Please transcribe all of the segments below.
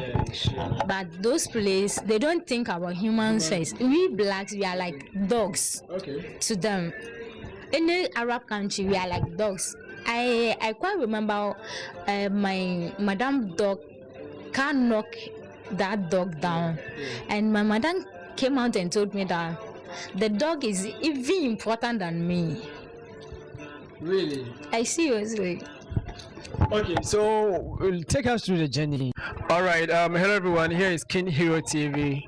Yeah, sure. But those places, they don't think about humans first. We blacks, we are like dogs to them. In the Arab country, we are like dogs. I quite remember my madam dog can't knock that dog down, and my madam came out and told me that the dog is even important than me. Really? I seriously. Okay, so take us through the journey. All right, hello everyone. Here is King Hero TV.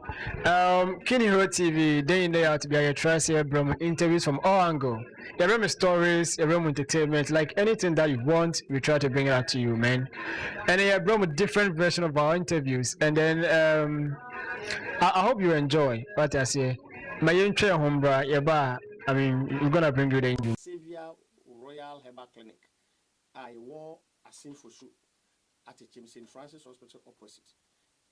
King Hero TV, day in day out, we are trying to bring interviews from all angles. You bring stories, you bring entertainment, like anything that you want, we try to bring it out to you, man. And you bring a different version of our interviews, and then I hope you enjoy what I say. My young hombra, I mean, we're gonna bring you the interview. Xavier Royal Herbal Clinic. I wore a sinful suit at a St. Francis Hospital opposite.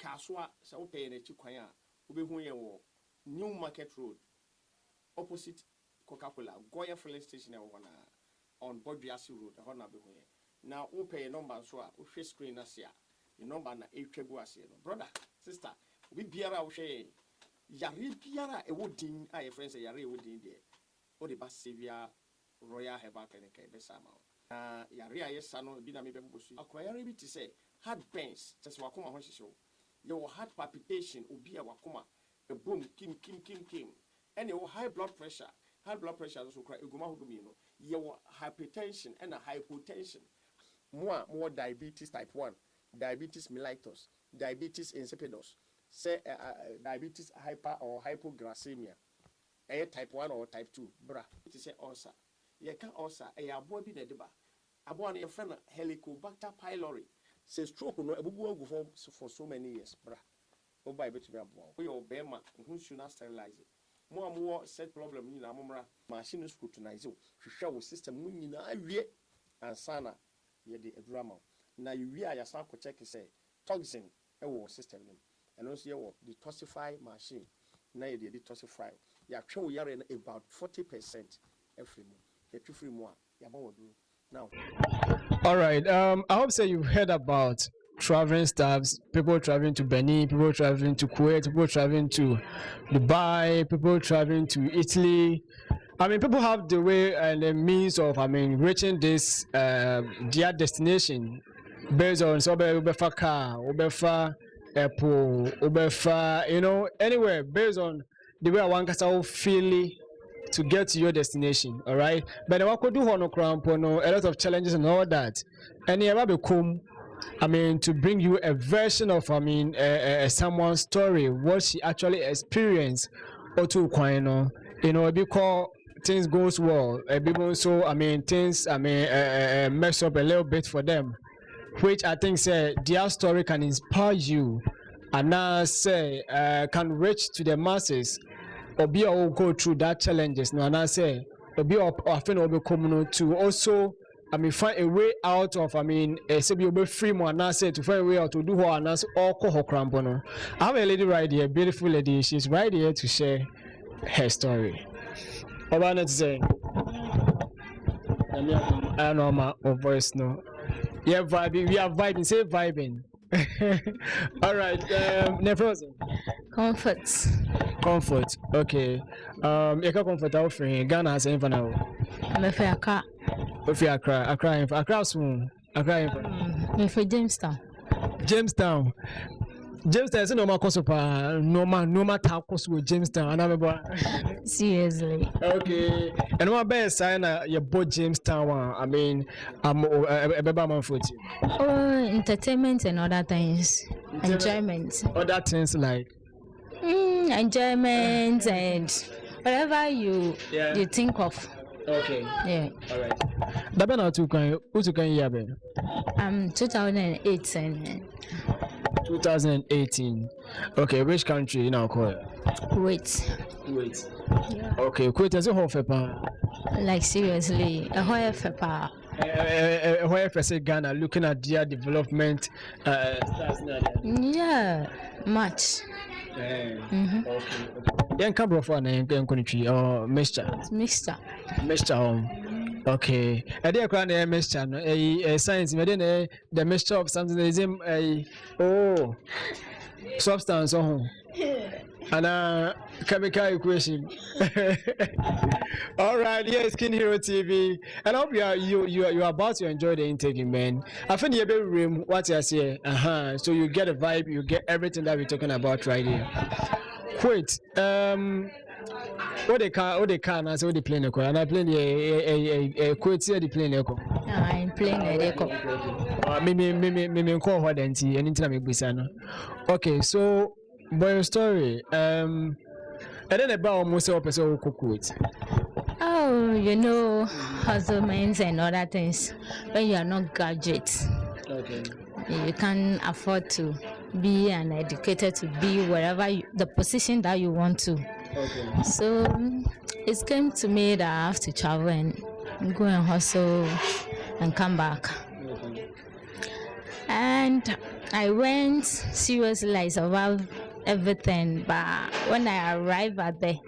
Kaswa, so pay a chikwaya, Ube New Market Road, opposite Coca-Cola, Goya filling station on Bodriasi Road, the Hona Behuye. Now, we pay a number so we screen as ya. The number na Echeguasi. Brother, sister, we beara Oshe. Yari Piara, a woodin, I friends a Yari woodin there. Or the bus Xavier Royal Herbal Clinic, Besama. Yari, yes, son, Binami Bebusi. Acquire to say, heart pains, just Wakuma Hoshi show. Your heart palpitation will be a Wakuma, a boom, Kim. And your high blood pressure also cry, Ugumahumino. Your hypertension and a hypotension. More diabetes type 1, diabetes mellitus, diabetes insipidus, say diabetes hyper or hypoglycemia, type 1 or type 2, bra. It is a ulcer. You can ulcer, a boy be the deba. A boy and your friend Helicobacter pylori. Say stroke no go for so many years, bra. Oh, by bet me a boy. We obey ma, who should not sterilize it. More set problem in Amora, machine scrutinize you. Show system winning and sana. Ye the drama. Now you your sample check say toxin a system and also your detoxify machine. Now you detoxify. You show you about 40% every month. The 2 free more. Now. All right. I hope so you've heard about traveling staffs, people traveling to Benin, people traveling to Kuwait, people traveling to Dubai, people traveling to Italy. I mean, people have the way and the means of, reaching this their destination based on Ubefa car, Ubefa airport, Ubefa, anywhere based on the way I want to feel to get to your destination. All right, but I could do a lot of challenges and all that, and you have come. To bring you a version of, someone's story, what she actually experienced, or to because things goes well, people so things mess up a little bit for them, which I think say their story can inspire you, and now say can reach to the masses, or be able go through that challenges. No, and I say or be often or become to also. Find a way out of, say be free more and say to find a way out to do what and all call crampono. I have a lady right here, beautiful lady. She's right here to share her story. What about to say? I know my voice no. Yeah, vibing. We are vibing. Say vibing. All right. Nephrosen. Comfort. Okay. You can comfort offering. Ghana has anything now. I'm a car. If you Accra soon. Me for Jamestown is normal cost of normal town cost with Jamestown. And seriously. Okay. And what best sign you bought Jamestown one? I'm a baby man for you. Oh, entertainment and other things. Enjoyment. Other things like enjoyment and whatever you think of. Okay. Yeah. All right. Dabe na tu kan 2018. 2018. Okay, which country you now call? Kuwait. Yeah. Okay, Kuwait is a whole fepa. Like seriously, a whole fepa. Where I say Ghana, looking at their development, yeah, much. Okay. Young Cabro for an country or mixture. Mixture. Okay. I didn't cry a mixture, no, a science, but then the mixture of something is in a substance on and chemical equation. All right, yeah, Skin Hero TV, and I hope you are about to enjoy the intake, man. I think you're very room. What you say? So you get a vibe, you get everything that we're talking about right here. Wait, what they can, I say what they play no and I play a quote here the play no. I'm playing a record. Me call what and see anything I make no. Okay, so by your story, and then about almost all person who cook it. Oh, you know, husbands and other things. When you are not graduate, Okay. you can't afford to be an educator to be wherever the position that you want to. Okay. So it came to me that I have to travel and go and hustle and come back. Okay. And I went seriously, I survived everything. But when I arrived at the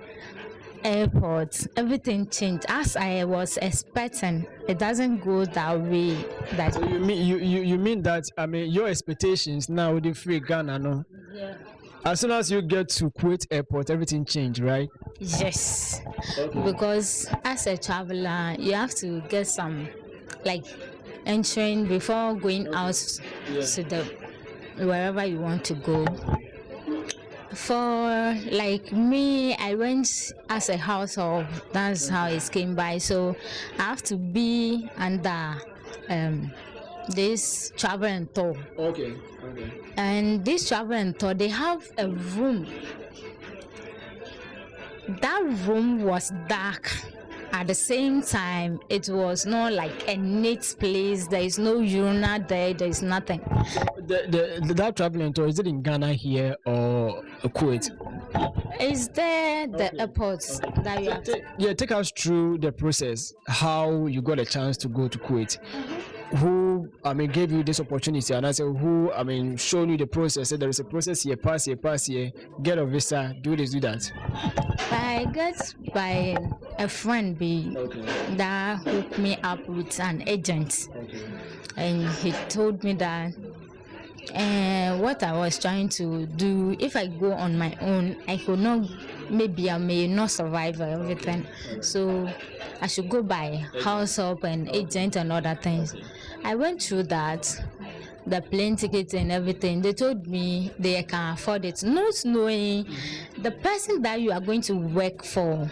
airport, everything changed. As I was expecting, it doesn't go that way. That So you mean that your expectations now with the free Ghana no? yeah. As soon as you get to Kuwait airport, everything changed, right? Yes, Okay. because as a traveler, you have to get some like entering before going out to the wherever you want to go. For like me, I went as a household. That's how it came by. So I have to be under this travel and tour. Okay. Okay. And this travel and tour, they have a room. That room was dark. At the same time, it was not like a neat place. There is no urinal there. There is nothing. That traveling tour, is it in Ghana here or Kuwait? Is there the airport that you have to? Take us through the process. How you got a chance to go to Kuwait? Who gave you this opportunity? And I said, who showed you the process? Said there is a process here, pass here, get a visa, do this, do that. I got by a friend Okay. that hooked me up with an agent, Okay. and he told me that what I was trying to do, if I go on my own, I could not, maybe I may not survive everything. So I should go by house help and agent and other things. I went through that, the plane tickets and everything. They told me they can afford it, not knowing the person that you are going to work for.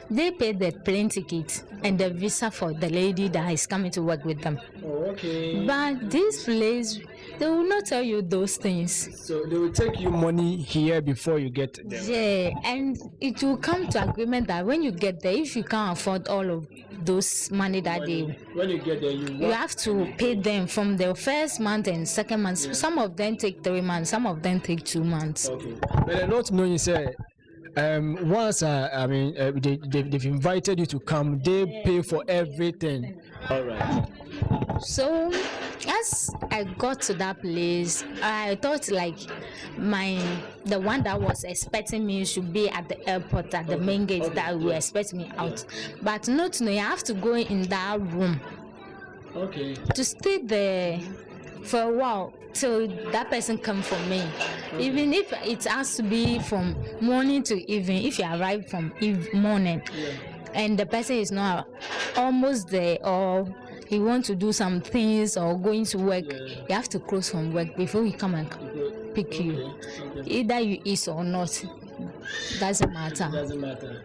They pay the plane ticket and the visa for the lady that is coming to work with them. Oh, okay. But this place, they will not tell you those things. So they will take you money here before you get there. Yeah, and it will come to agreement that when you get there, if you can't afford all of those money that When you get there, you have to pay them from the first month and second month. Yeah. Some of them take 3 months, some of them take 2 months. Okay. But I'm not knowing, say, once they've invited you to come, they pay for everything. All right. So as I got to that place, I thought like the one that was expecting me should be at the airport at the main gate that will expect me out. But not knowing, I have to go in that room Okay. to stay there for a while till that person come for me. Even if it has to be from morning to evening, if you arrive from morning and the person is not almost there, or he wants to do some things or going to work, you have to close from work before he come and pick you. Either you eat or not, doesn't matter. Doesn't matter.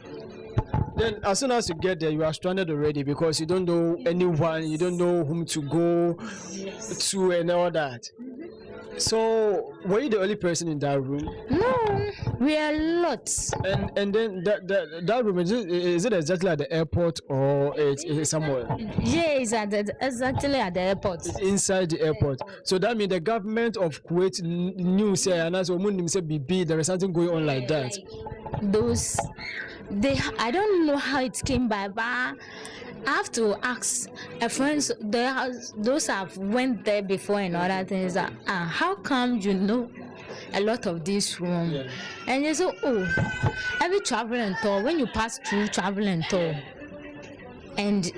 Then as soon as you get there, you are stranded already because you don't know anyone, you don't know whom to go to and all that. So were you the only person in that room? No, we are lots. And then that room, is it exactly at the airport or it's somewhere? Yeah, it's exactly at the airport. It's inside the airport. So that means the government of Kuwait knew, say, and as Omunim said, BB, there is something going on like that. Those, I don't know how it came by, but I have to ask a friend. Those have went there before and other things. That how come you know a lot of this room? Yeah. And they say, oh, every travel and tour, when you pass through travel and tour, and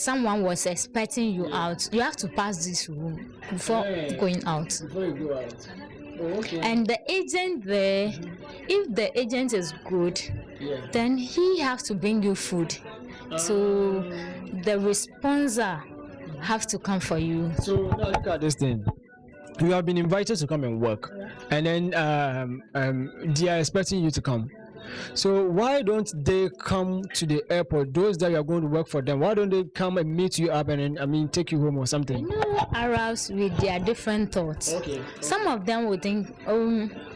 someone was expecting you out, you have to pass this room before going out. Before you go out. Oh, okay. And the agent there, if the agent is good, then he has to bring you food. So the responser have to come for you. So now look at this thing. You have been invited to come and work, and then they are expecting you to come. So why don't they come to the airport? Those that you are going to work for them, why don't they come and meet you up and then, take you home or something? You know, Arabs with their different thoughts. Okay. Some of them would think,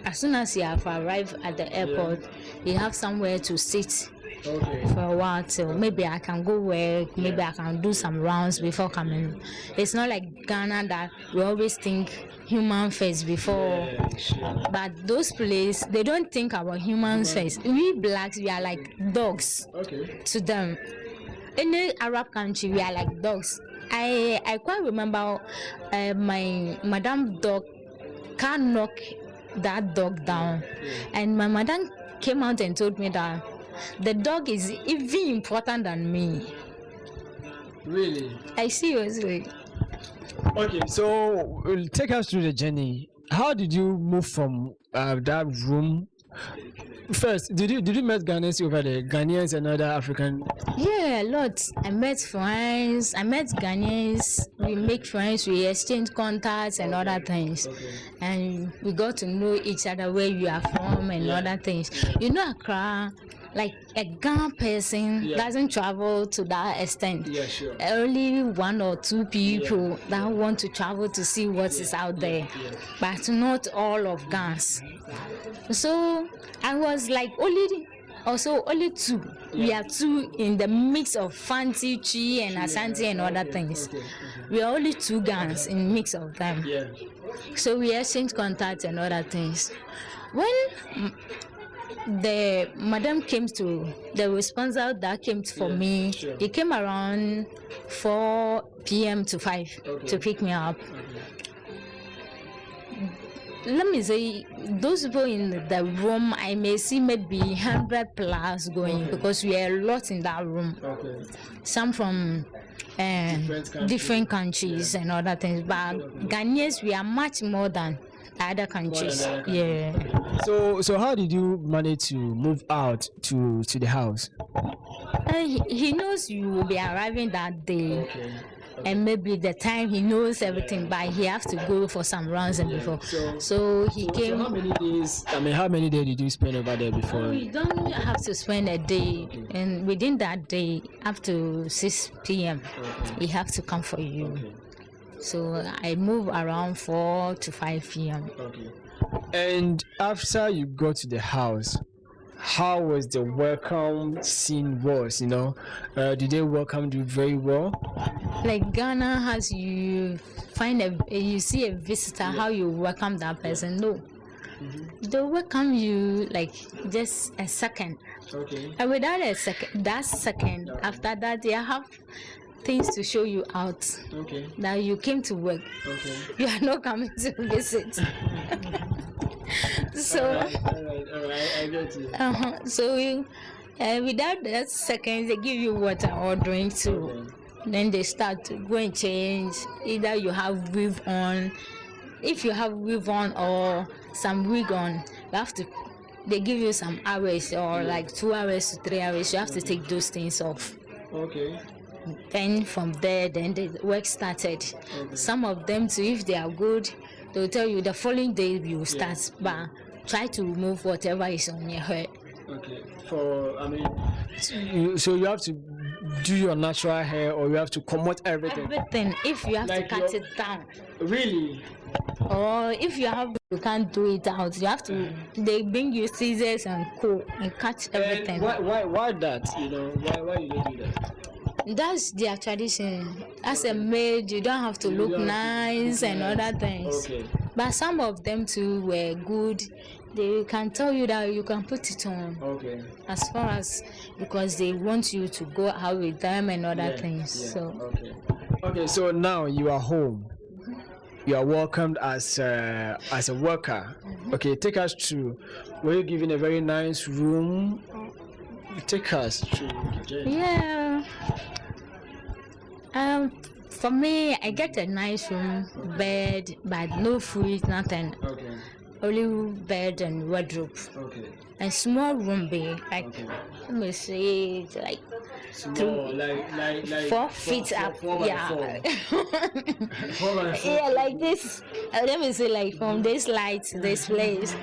as soon as you have arrived at the airport, you have somewhere to sit. Okay. For a while till maybe I can go work, maybe I can do some rounds before coming. It's not like Ghana that we always think human face before. But those places, they don't think about human face. We blacks, we are like dogs to them. In the Arab country, we are like dogs. I quite remember my madam dog can't knock that dog down, and my madam came out and told me that the dog is even important than me. Really? I seriously. Okay, so take us through the journey. How did you move from that room? First, did you meet Ghanaians over there? Ghanaians and other African? Yeah, lots. I met friends. I met Ghanaians. We make friends. We exchange contacts and other things, and we got to know each other, where you are from and other things. You know, Accra, like a Ghana person doesn't travel to that extent. Yeah, sure. Only one or two people that want to travel to see what is out there, but not all of Ghanaians. So I was like only two. We are two in the mix of Fanti, Chi, and Asante and other things. We are only two Ghanaians in mix of them. So we exchange contacts and other things. When the madam came to, the responsible that came for me, he came around 4 p.m. to 5 to pick me up. Let me say, those people in the room, I may see maybe 100 plus going because we are a lot in that room. Some from different countries and other things, but Ghanaians, we are much more than other countries. So how did you manage to move out to the house? He knows you will be arriving that day. And maybe the time he knows everything, but he has to go for some runs and before. So he came. So how many days? How many days did you spend over there before? You don't have to spend a day, and within that day, up to 6 p.m., he have to come for you. So I move around 4 to 5 p.m. And after you got to the house, how was the welcome scene was? Did they welcome you very well? Like Ghana has, you see a visitor, how you welcome that person? No, they welcome you like just a second. And without that second, after that they have things to show you out. That you came to work. You are not coming to visit. So all right, I get you. So without that second, they give you water or drink too. Then they start to go and change. Either you have weave on. If you have weave on or some wig on, you have to. They give you some hours or like 2 hours to 3 hours. You have to take those things off. Then from there, then the work started. Some of them too, if they are good, they'll tell you the following day you will start, but try to remove whatever is on your head. So you have to do your natural hair, or you have to comot everything? Everything. If you have to cut it down. Really? Or if you can't do it out, you have to. They bring you scissors and co and cut everything. Why that? Why you don't do that? That's their tradition. As a maid, you don't have to look nice and other things. But some of them too were good. They can tell you that you can put it on. As far as because they want you to go out with them and other things. Okay. So now you are home. You are welcomed as a worker. Okay, take us through. Were you given a very nice room? Take us through the journey. For me, I get a nice room, bed, but no food, nothing. Okay. Only bed and wardrobe. Okay. And small room be like, Okay. let me say, it's like Small, like 4 feet up. four by Yeah. four. 4 by 4. Yeah, like this. Let me say, like from this light to this place,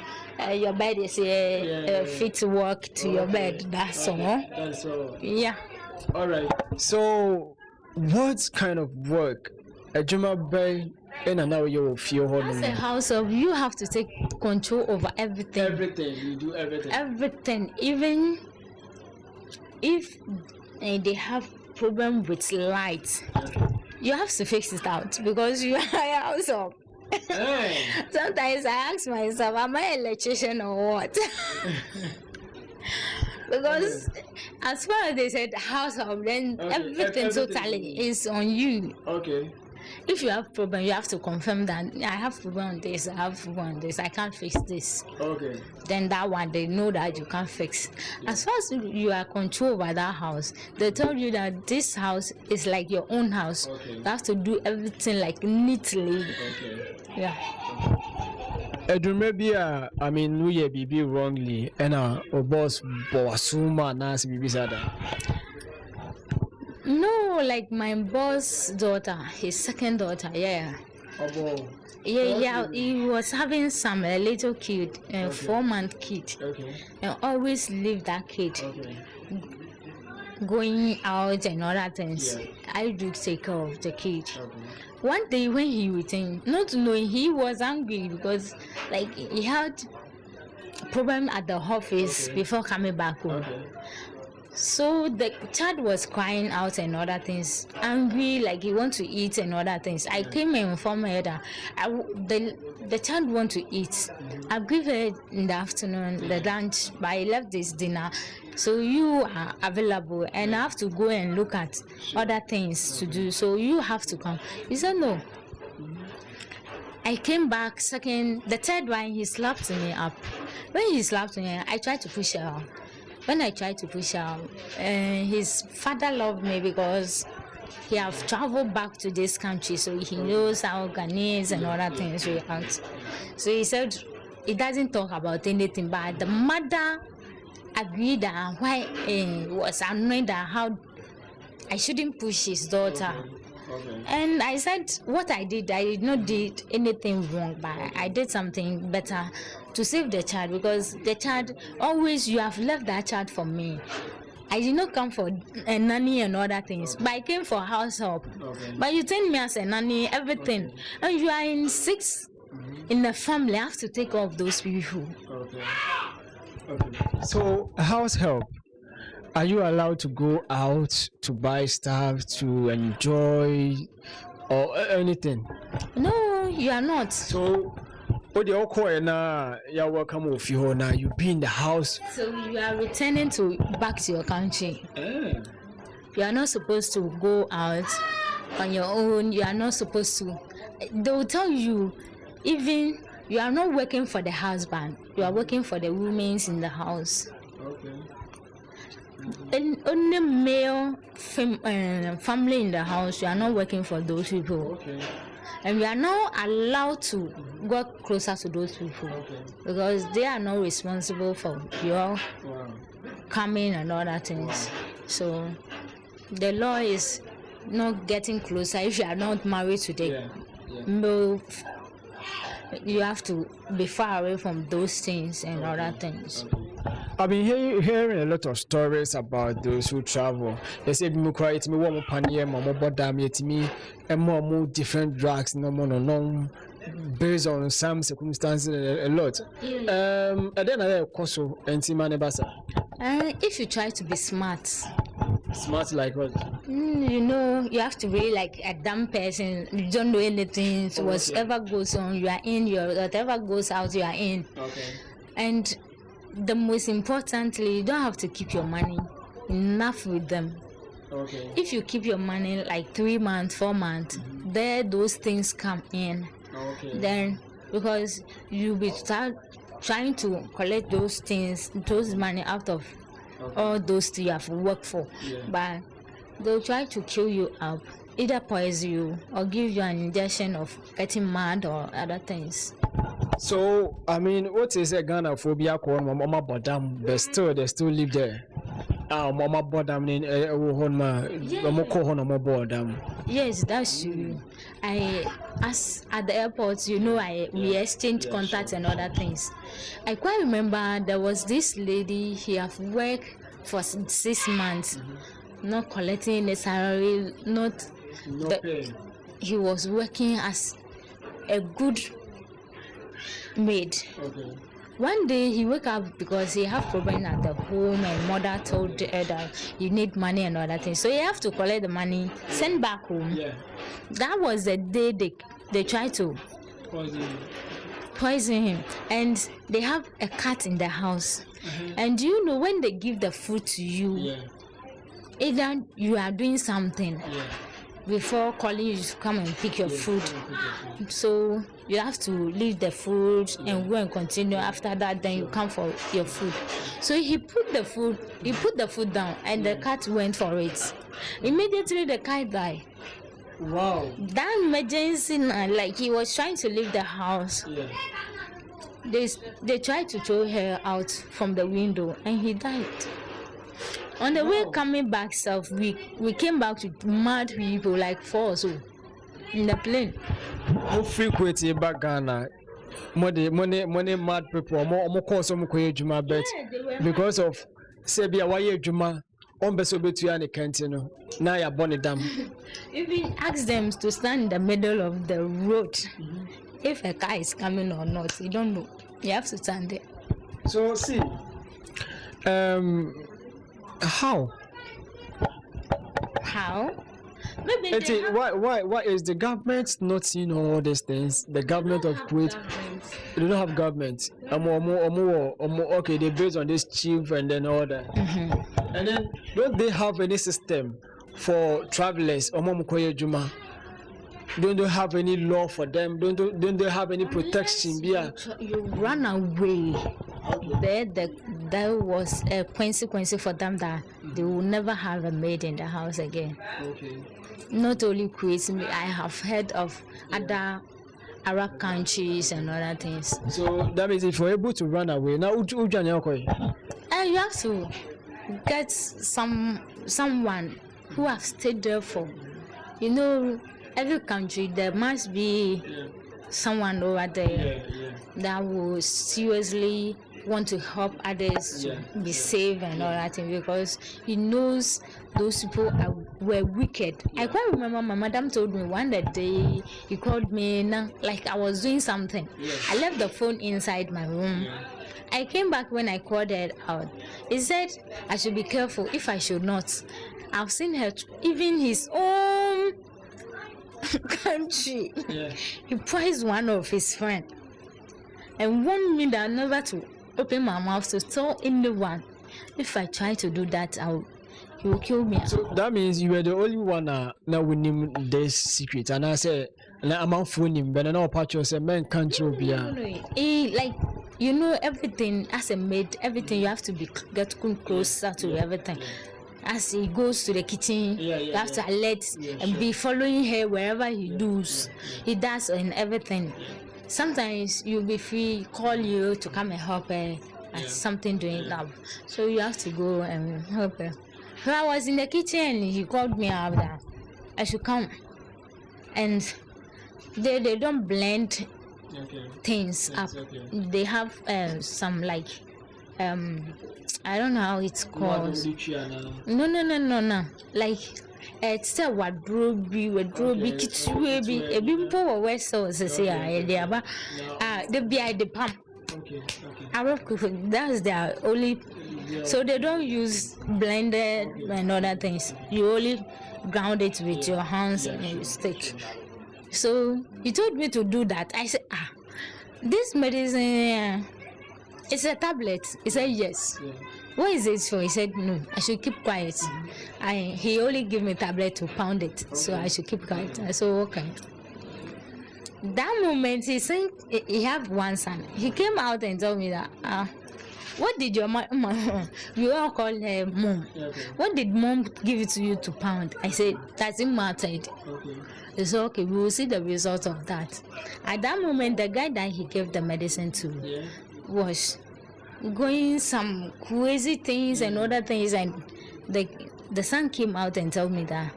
your bed is a feet walk to your bed. That's all. That's all. Yeah. All right. So, what kind of work a Juma Bay in and now you feel As a house of, you have to take control over everything. Everything you do, everything. Everything, even if they have problem with light, you have to fix it out because you are a house of. Hey. Sometimes I ask myself, am I an electrician or what? Because as far as they said house of, then everything totally is on you. Okay. If you have problem, you have to confirm that I have problem on this, I have problem on this, I can't fix this. Okay. Then that one they know that you can't fix. As far as you are control over that house, they tell you that this house is like your own house. Okay. You have to do everything like neatly. Okay. Yeah. Maybe I mean we be wrongly and our boss assume nas bibi sada. No, like my boss' daughter, his second daughter, yeah. Yeah, he was having a little kid, a 4-month kid. Okay. And always leave that kid Okay. going out and other things. Yeah. I do take care of the kid. Okay. One day when he returned, not knowing, he was angry because like he had problem at the office before coming back home. Okay. So the child was crying out and other things, angry, like he want to eat and other things. I came and informed her that the child want to eat. I give her in the afternoon the lunch, but I left this dinner. So you are available and I have to go and look at other things to do. So you have to come. He said no. I came back the third one, he slapped me up. When he slapped me, I tried to push her. When I tried to push her, his father loved me because he have traveled back to this country, so he knows how Ghanaians and other things react. So he said he doesn't talk about anything, but the mother agreed that why was annoyed at how I shouldn't push his daughter. Okay. And I said what I did not did anything wrong, but I did something better to save the child, because the child always, you have left that child for me. I did not come for a nanny and other things, but I came for house help. Okay. But you tell me as a nanny, everything. And you are in 6 in the family, I have to take care of those people. Okay. Okay. So house help. Are you allowed to go out to buy stuff to enjoy or anything? No, you are not. So, what you call now? You're welcome with you now. You be in the house. So you are returning back to your country. You are not supposed to go out on your own. You are not supposed to. They will tell you, even you are not working for the husband. You are working for the women in the house. Okay. And only male family in the house, you are not working for those people. Okay. And we are not allowed to go closer to those people because they are not responsible for your coming and other things. So the law is not getting closer if you are not married to the male. You have to be far away from those things and other things. I've been hearing a lot of stories about those who travel. They say me quiet me one panier, mama bother me to me, and more different drugs, no, based on some circumstances a lot. And then I also anti-manibasa. If you try to be smart. Smart like what? You know, you have to be like a dumb person. You don't know anything. So whatever goes on, you are in. Whatever goes out, you are in. Okay. And the most importantly, you don't have to keep your money enough with them. Okay. If you keep your money like 3 months, 4 months, there those things come in. Okay. Then because you will start trying to collect those things, those money out of all those things you have worked for, but they'll try to kill you up. either poison you or give you an injection of getting mad or other things. So I mean, what is a Ghana phobia called Mama Bodam? They still live there. Mama Bodam in Mama Bodam. Yes, that's true. As at the airport, we exchange contacts and other things. I quite remember there was this lady. He have worked for 6 months, not collecting the salary, he was working as a good maid. Okay. One day he woke up because he have problem at the home and mother told her that you need money and other things. So he have to collect the money, send back home. Yeah. That was the day they tried to poison him. And they have a cat in the house. And when they give the food to you, either you are doing something before calling you to come and pick your food. So you have to leave the food and go and continue. After that, then you come for your food. So he put the food down and the cat went for it. Immediately the cat died. Wow. That emergency, like he was trying to leave the house. They tried to throw her out from the window and he died. On the way coming back south, we came back to mad people like 4 or so in the plane. How frequent in back Ghana? Money mad people. More cause some juma bet because of Sebia why juma on beso betu ya ne kantino. Now you're born dam. Even ask them to stand in the middle of the road. If a car is coming or not, you don't know. You have to stand there. So see, how? Maybe Why is the government not seeing all these things? The government of Kuwait, they don't have government. Okay, they based on this chief and then all that. And then don't they have any system for travelers? Juma. Don't they have any law for them? Don't they have any protection? You run away. There was a consequence for them that they will never have a maid in the house again. Okay. Not only Kuwait, I have heard of other Arab countries and other things. So that means if you're able to run away, now you have to get someone who have stayed there for, every country there must be someone over there that will seriously want to help others to be safe and all that thing, because he knows those people were wicked. I quite remember my madam told me one day he called me like I was doing something. I left the phone inside my room. I came back when I called her out. He said I should be careful if I should not. I've seen her, even his own country. He poisoned one of his friends and warned me that never to open my mouth to tell anyone. If I try to do that, he will kill me. So that means you were the only one now winning this secret. And I said, I'm on phone, but I know part of a man can't be everything as a maid, everything you have to get closer to everything. As he goes to the kitchen, you have to alert and be following her wherever he does and everything. Sometimes you'll be free, call you to come and help her at something doing love. So you have to go and help her. So I was in the kitchen, he called me out that I should come. And they don't blend things up. They have some like I don't know how it's called. No. Like it's a wardrobe, kitsuebi, a bimpo or so say the behind the pump. Arab cooking, that's their only. So they don't use blended and other things. You only ground it with your hands and you stick. So he told me to do that. I said, this medicine, it's a tablet. He said yes. What is it for? He said no, I should keep quiet. He only gave me a tablet to pound it, so I should keep quiet. I said okay. That moment he said he have one son. He came out and told me that what did your mom, we all call her mom. What did mom give it to you to pound? I said, that's it mattered. It's okay, we will see the result of that. At that moment, the guy that he gave the medicine to was going some crazy things and other things, and the son came out and told me that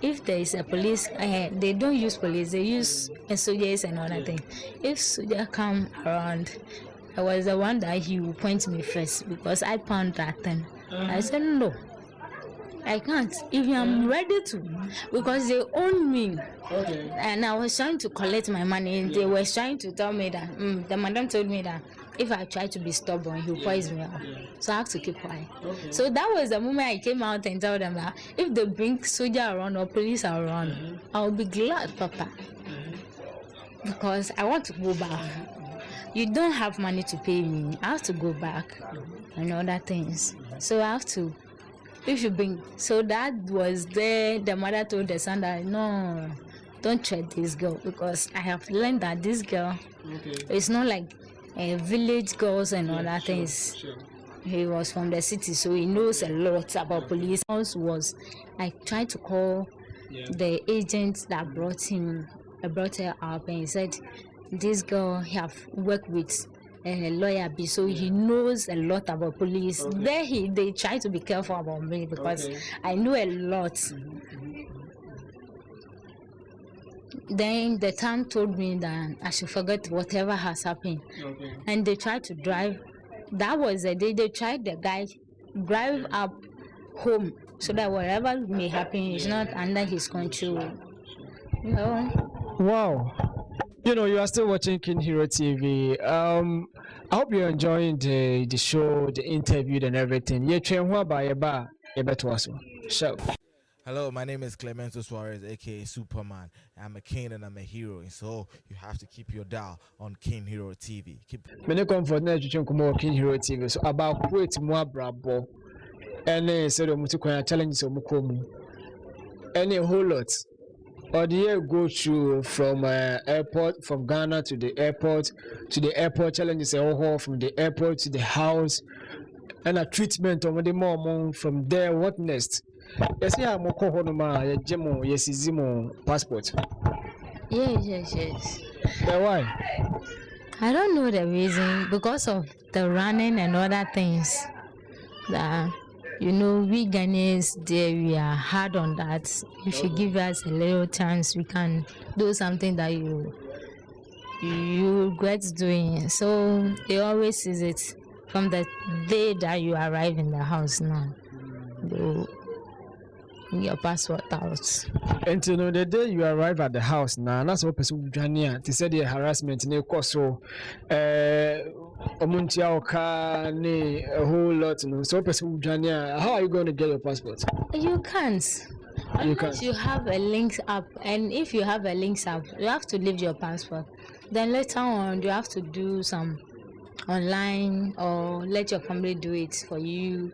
if there is a police, they don't use police, they use soldiers and other things. If soldier come around, I was the one that he would point me first because I found that thing. I said no, I can't. If I'm ready to, because they own me. And I was trying to collect my money, and they were trying to tell me that the madam told me that if I try to be stubborn, he'll poison me out. So I have to keep quiet. So that was the moment I came out and told them that if they bring soldier around or police around, I'll be glad, Papa. Because I want to go back. You don't have money to pay me. I have to go back and other things. So I have to. If you bring, so that was there. The mother told the son that no, don't treat this girl, because I have learned that this girl is not like village girls and other things. Sure. He was from the city, so he knows a lot about police. Was I tried to call the agent that brought her up, and he said this girl have worked with a lawyer, so he knows a lot about police. There they try to be careful about me because I know a lot. Then the town told me that I should forget whatever has happened. And they tried to drive. That was the day they tried the guy drive up home so that whatever may happen is not under his control. Wow. You are still watching King Hero TV. I hope you're enjoying the show, the interview, and everything. So. Hello, my name is Clemenzo Suarez, aka Superman. I'm a king and I'm a hero, and so you have to keep your dial on King Hero TV. Many comfort na King Hero TV. So about Kuwait more brabo. Any said mutukwa challenges omukomu. Any whole lot. Or the year go through from airport, from Ghana to the airport challenges a whole from the airport to the house, and a treatment of the mom from there. What next? Yes, yeah, I'm a Jemo, yes, is passport. Yes. Why? I don't know the reason, because of the running and other things. That we Ghanaians there, we are hard on that. If you give us a little chance, we can do something that you regret doing. So they always is it from the day that you arrive in the house now. Your passport out. And the day you arrive at the house now, that's what person Jania to say the harassment in a course so Omuntiaoka ne a whole lot. So person Jania, how are you going to get your passport? You can't. Unless you have a link up, and if you have a link up, you have to leave your passport. Then later on, you have to do some online or let your family do it for you.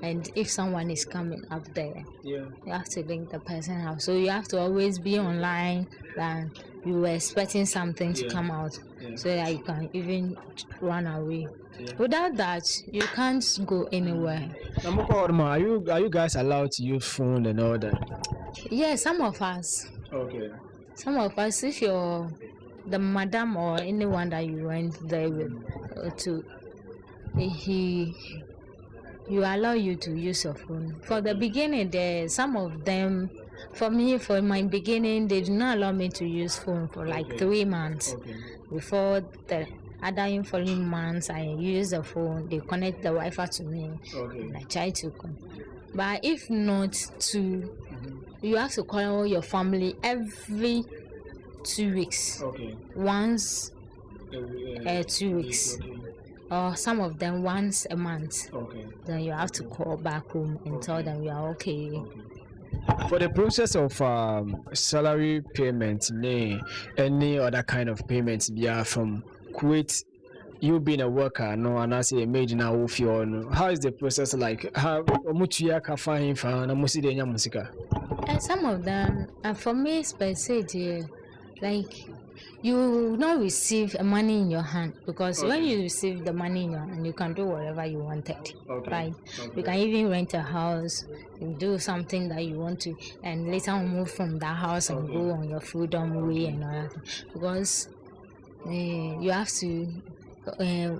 And if someone is coming up there, you have to link the person out. So you have to always be online, and you were expecting something to come out so that you can even run away. Without that, you can't go anywhere. Are you guys allowed to use phone and all that? Yeah, some of us. Okay. Some of us, if you're the madam or anyone that you went there with, you allow you to use your phone. For the beginning, some of them, for my beginning, they did not allow me to use phone for like 3 months. Before the other following months, I use the phone. They connect the Wi-Fi to me. And I try to come. But if not you have to call your family every 2 weeks. Once 2 weeks. Or some of them once a month. Then you have to call back home and tell them you are okay. For the process of salary payment, any other kind of payments, from Kuwait, you being a worker, no, and I say a major now with you. How is the process like? How much you can find for And some of them, for me, specifically, like you not receive money in your hand, because when you receive the money in your hand, you can do whatever you wanted, right? You can even rent a house, you do something that you want to, and later on move from that house and go on your freedom way and all that. Because you have to,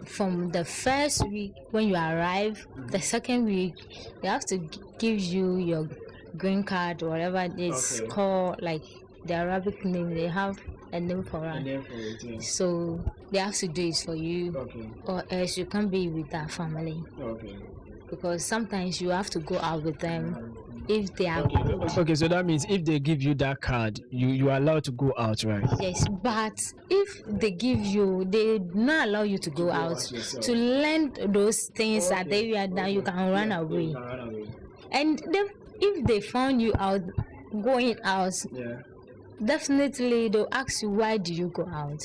from the first week when you arrive, the second week, they have to give you your green card, whatever it is called, like the Arabic name, they have a name for it. So they have to do it for you, or else you can't be with that family. Because sometimes you have to go out with them if they are good. Okay, so that means if they give you that card, you are allowed to go out, right? Yes, but if they give you, they not allow you to go out to learn those things that they are that you can run away. And if they found you out going out, definitely they'll ask you, why do you go out?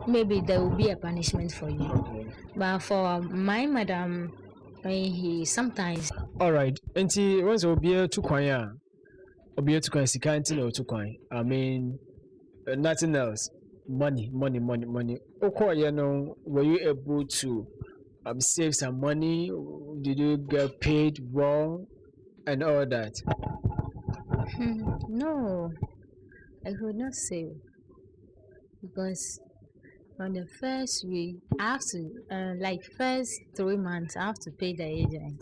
Maybe there will be a punishment for you. But for my madam, he sometimes. All right. Enti once obi to kwan obi to kwan sika nti na to kwan. I mean, nothing else. Money. Okay, were you able to save some money? Did you get paid well and all that? No, I could not save, because on the first week I have to, like first 3 months I have to pay the agent.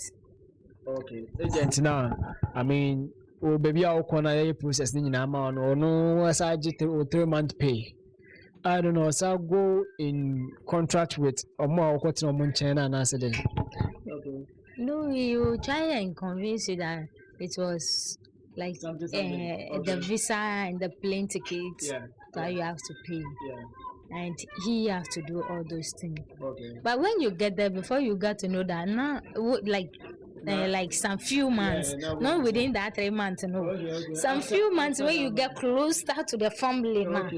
Okay, agent now. I mean, oh baby, I'll corner process in amount or no, as I just 3 month pay. I don't know, so I'll go in contract with or more what's on China and answer them. No, he will try and convince you that it was like the visa and the plane tickets that you have to pay. And he has to do all those things. But when you get there, before you got to know that now, like some few months, not within that 3 months, some few months when you get closer to the family now,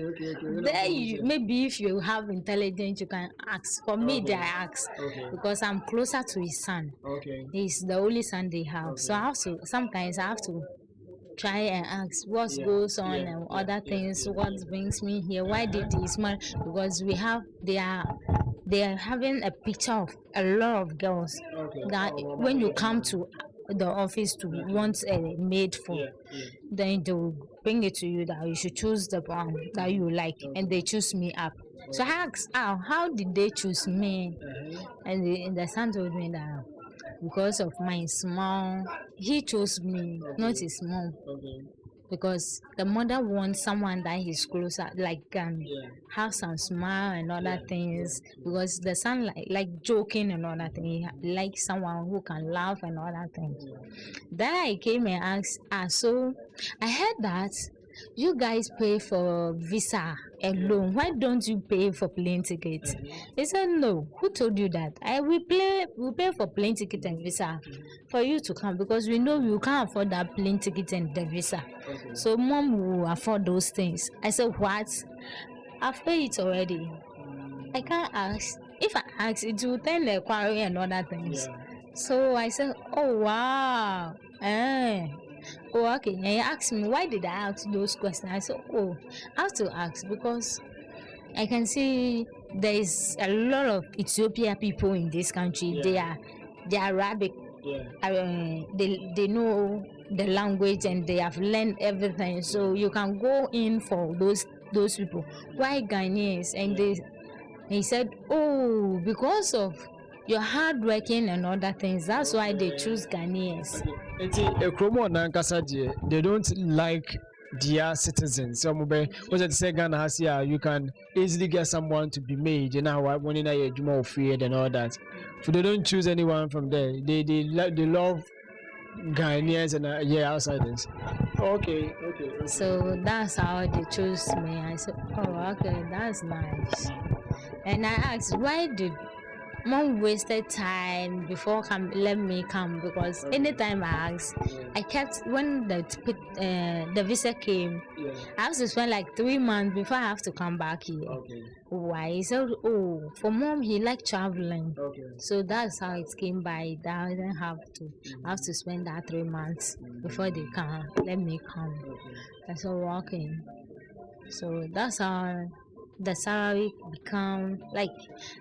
there you, maybe if you have intelligence, you can ask. For me, they ask because I'm closer to his son. He's the only son they have, so I have to sometimes I have to try and ask what goes on and other things, what brings me here, why did this man, because they are having a picture of a lot of girls that when you come to the office to want a maid for, then they will bring it to you that you should choose the one that you like, and they choose me up. So I asked, how did they choose me? And the son told me that because of my small, he chose me, not his mom. Because the mother wants someone that is closer, like have some smile and other things. Because the son like joking and other things, like someone who can laugh and other things. Then I came and asked, so I heard that you guys pay for visa alone. Why don't you pay for plane tickets? He said, no. Who told you that? We pay for plane ticket and visa for you to come, because we know you can't afford that plane ticket and the visa. So mom will afford those things. I said, what? I've paid it already. I can't ask. If I ask, it will turn the quarry and other things. So I said, oh wow. Oh, okay. And he asked me, why did I ask those questions? I said, I have to ask because I can see there is a lot of Ethiopian people in this country. They are Arabic. They know the language and they have learned everything. So you can go in for those people. Why Ghanaians? And he said, because of your hard working and other things, that's why they choose Ghanaians. They don't like their citizens. Some was it say Ghana has here, you can easily get someone to be made, when in a more feared and all that. So they don't choose anyone from there. They love Ghanaians and outsiders. Okay. So that's how they chose me. I said, okay, that's nice. And I asked, why did mom wasted time before let me come? Because anytime I asked, I kept, when the visa came, I have to spend like 3 months before I have to come back here. Why? He said, for mom, he liked traveling. So that's how it came by. That I didn't have to spend that 3 months before they come, let me come. I said, okay. So that's how the salary become like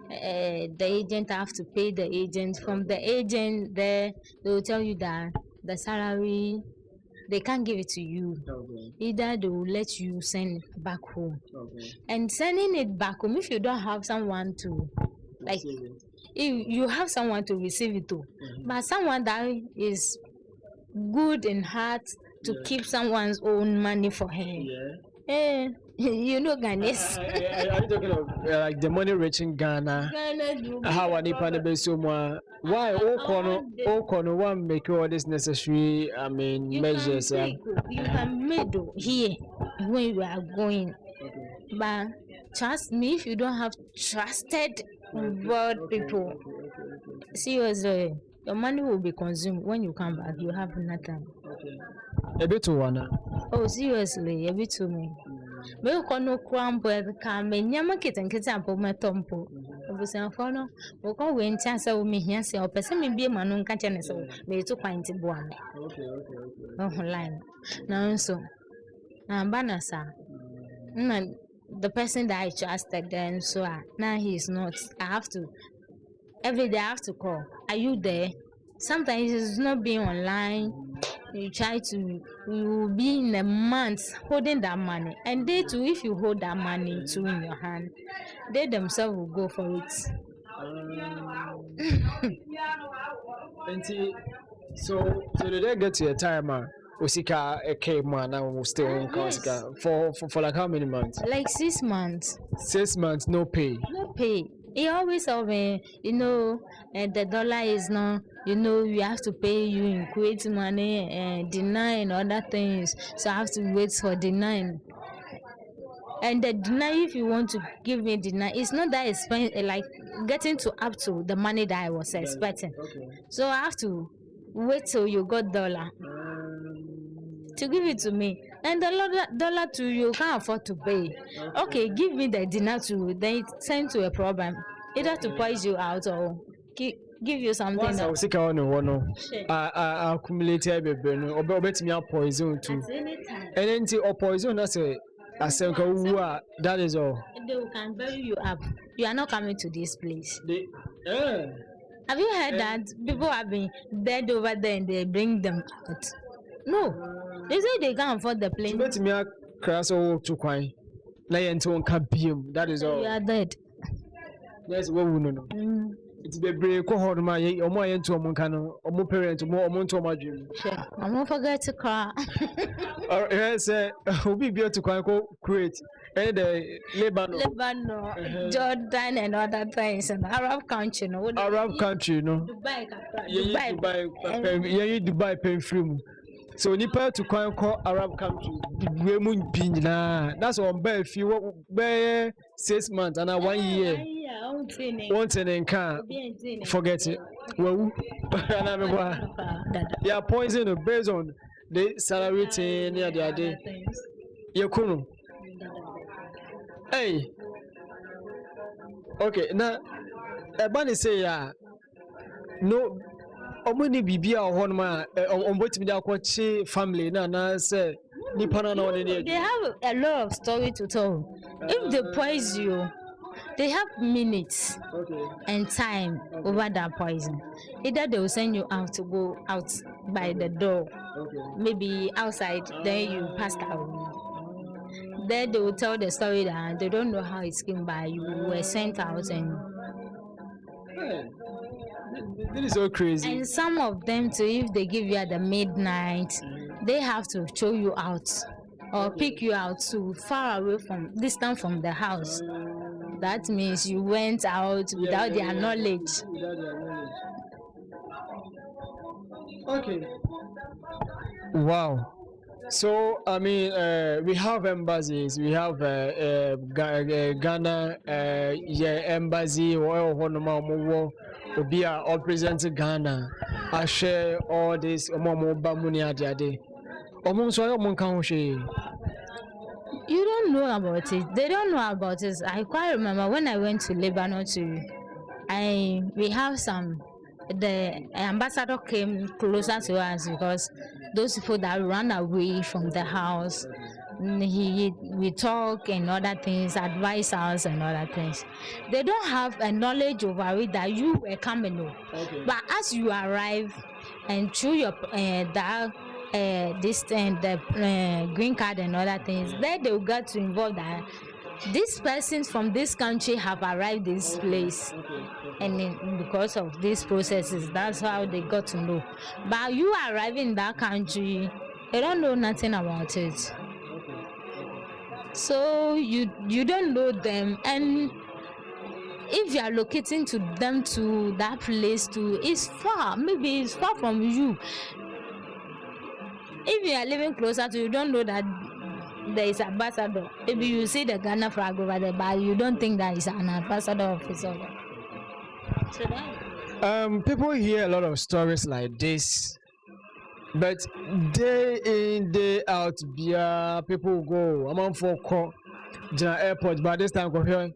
the agent have to pay the agent. From the agent there, they will tell you that the salary they can't give it to you. Okay. Either they will let you send back home. Okay. And sending it back home, if you don't have someone to like, if you have someone to receive it to, but someone that is good in heart to keep someone's own money for him. Yeah. You know Ghanaians. Are you talking of like the money rich in Ghana? How are they paying so much? Why all corner one make all this necessary? I mean measures. You can make here when you are going, but trust me, if you don't have trusted world people, seriously, your money will be consumed. When you come back, you have nothing. A bit to one. Oh, seriously, a bit to me. Me ko no kwambo ka me nyama kitenkete ampo metompo obusan fo no wo ko we ntia se wo me hia se o pese me bie ma no nka che ne se me to kwanti bo ame. Oh line now so bana sa na the person that I trusted then so now he is not. I have to every day I have to call, are you there? Sometimes it's not being online. You try to, you will be in a month holding that money, and they too, if you hold that money too in your hand, they themselves will go for it. So did they get to a time Osika came man and will stay on Osika for like how many months? Like 6 months. 6 months, no pay. No pay. He always tell me, the dollar is not, we have to pay you in Kuwait money and deny and other things. So I have to wait for deny. And the deny, if you want to give me deny, it's not that expensive, like getting to up to the money that I was expecting. Okay. So I have to wait till you got dollar to give it to me. And the dollar to you can't afford to pay. Okay, give me the dinner to then it send to a problem. Either to poison you out or give you something. Once I was sick on I accumulated baby no obet me poison too. At any time. And then or poison I say that is all. They can bury you up. You are not coming to this place. Have you heard that people have been dead over there and they bring them out? No. They say they can't afford the plane. Let me cross over to Kwai. That is all. You are dead. Yes, what we know. It's be brave. Go home, my omo into omo kano, omo parent, omo into omo dream. Sure. I won't forget to cry. Yes, we be able to Kuwait and the Lebanon, Jordan, and other things, and Arab country, no. Arab country, no. Dubai paying free. So nipa to call Arab country, that's on if you be 6 months and 1 year. Once and can forget it. Well, yeah, poison based on the salary thing near the day. You couldn't. Hey, okay, now a bunny say, no. Omuni bibia ohonma ombotimi da kwachi family na say nipa na no dey. They have a lot of story to tell. If they poison you, they have minutes and time over that poison. Either they will send you out to go out by the door, maybe outside, then you pass out. Then they will tell the story that they don't know how it came by. You were sent out and. This is so crazy. And some of them too, if they give you at the midnight, they have to throw you out or pick you out too far away from distant from the house. That means you went out without their knowledge. Okay. Wow. So I mean, we have embassies. We have Ghana, embassy or Obia or present Ghana. I share all this. You don't know about it. They don't know about it. I quite remember when I went to Lebanon we have the ambassador came closer to us because those people that ran away from the house, we talk and other things, advise us and other things. They don't have a knowledge over it that you were coming. But as you arrive and through your this and the green card and other things, then they will get to involve that these persons from this country have arrived this place, and because of these processes, that's how they got to know. But you arriving in that country, they don't know nothing about it. So you don't know them, and if you are locating to them to that place to, it's far, maybe it's far from you. If you are living closer to, you don't know that there is an ambassador. Maybe you see the Ghana flag over there, but you don't think that is an ambassador officer. So that people hear a lot of stories like this, but day in, day out, people go. I'm on for call airport, but this time go here.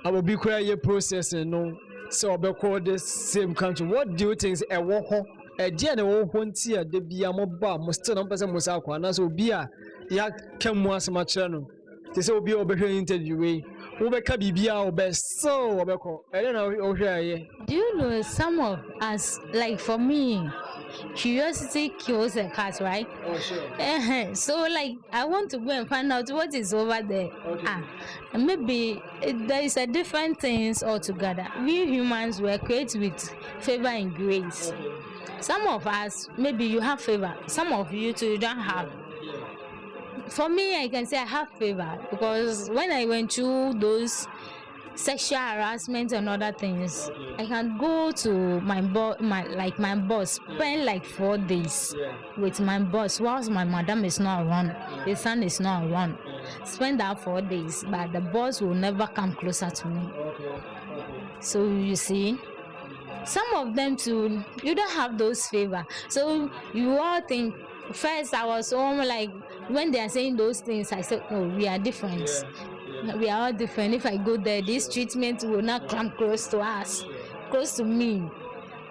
I will be quite processing, no. So I'll call this same country. What do you think is a walk? A dear no one tea, the be a mobile, must turn up as a mosaic, and so be a yak come once my channel. This will be over here interview. Over Kabibia or best so I don't know. Okay, do you know some of us, like for me, curiosity kills a cat, right? Oh, sure. So like I want to go and find out what is over there. Okay. Maybe there is a different things altogether. We humans were created with favor and grace. Okay. Some of us, maybe you have favor. Some of you too, you don't have. For me, I can say I have favor because when I went through those sexual harassment and other things, I can go to my boss, spend like 4 days with my boss whilst my madam is not around, the son is not around. Spend that 4 days, but the boss will never come closer to me. So you see, some of them too, you don't have those favor. So you all think, first I was like, when they are saying those things, I said, oh, we are different. We are all different. If I go there, this treatment will not come close to us, close to me.